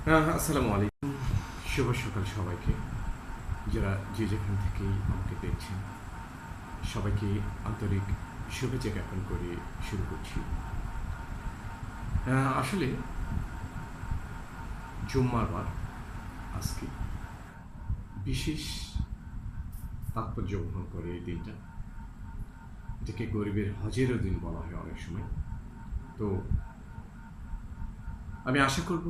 আসসালামু আলাইকুম। শুভ সকাল সবাইকে। যারা যে যেখান থেকেই আমাকে দেখছেন, সবাইকে আন্তরিক শুভেচ্ছা জ্ঞাপন করে শুরু করছি। আসলে জুম্মার বার আজকে বিশেষ তাৎপর্য বহন করে এই দিনটা। এটাকে গরিবের হজেরও দিন বলা হয় অনেক সময়। তো আমি আশা করব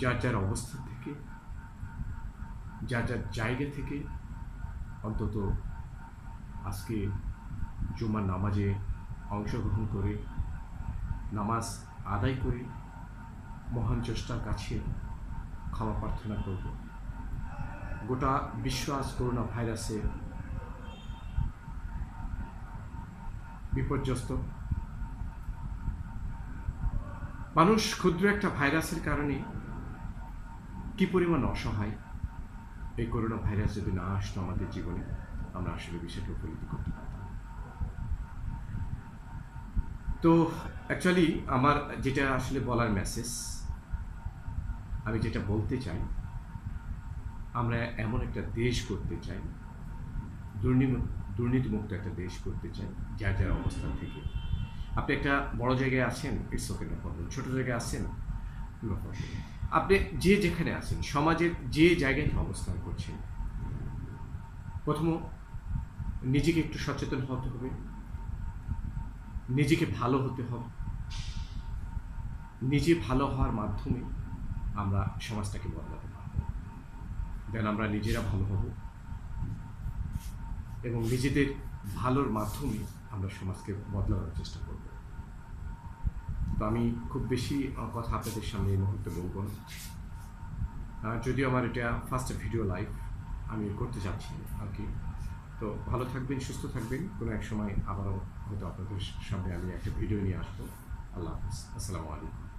যার যার অবস্থান থেকে, যার যার জায়গা থেকে অন্তত আজকে জুম্মার নামাজে অংশগ্রহণ করে নামাজ আদায় করে মহান স্রষ্টার কাছে ক্ষমা প্রার্থনা করব। গোটা বিশ্ব আজ করোনা ভাইরাসে বিপর্যস্ত। মানুষ ক্ষুদ্র একটা ভাইরাসের কারণে কি পরিমাণ অসহায়। এই করোনা ভাইরাস যদি না আসতো আমাদের জীবনে, আমরা আসলে বিষয়টা উপলব্ধি করতে পারতাম। তো অ্যাকচুয়ালি আমার যেটা আসলে বলার মেসেজ, আমি যেটা বলতে চাই, আমরা এমন একটা দেশ করতে চাই, দুর্নীতিমুক্ত একটা দেশ করতে চাই। যার যার অবস্থান থেকে, আপনি একটা বড় জায়গায় আছেন, ইটস ওকে, নো প্রবলেম। ছোট জায়গায় আছেন, নো প্রবলেম। আপনি যে যেখানে আছেন, সমাজের যে জায়গায় অবস্থান করছেন, প্রথম নিজেকে একটু সচেতন হতে হবে, নিজেকে ভালো হতে হবে। নিজে ভালো হওয়ার মাধ্যমে আমরা সমাজটাকে বদলাতে পারব। দেন আমরা নিজেরা ভালো হব এবং নিজেদের ভালোর মাধ্যমে আমরা সমাজকে বদলানোর চেষ্টা করব। তো আমি খুব বেশি কথা আপনাদের সামনে এই মুহূর্তে বলব না। যদিও আমার এটা ফার্স্ট ভিডিও লাইভ আমি করতে চাচ্ছি আর কি। তো ভালো থাকবেন, সুস্থ থাকবেন। কোনো এক সময় আবারও হয়তো আপনাদের সামনে আমি একটা ভিডিও নিয়ে আসবো। আল্লাহ হাফিজ, আসসালামু আলাইকুম।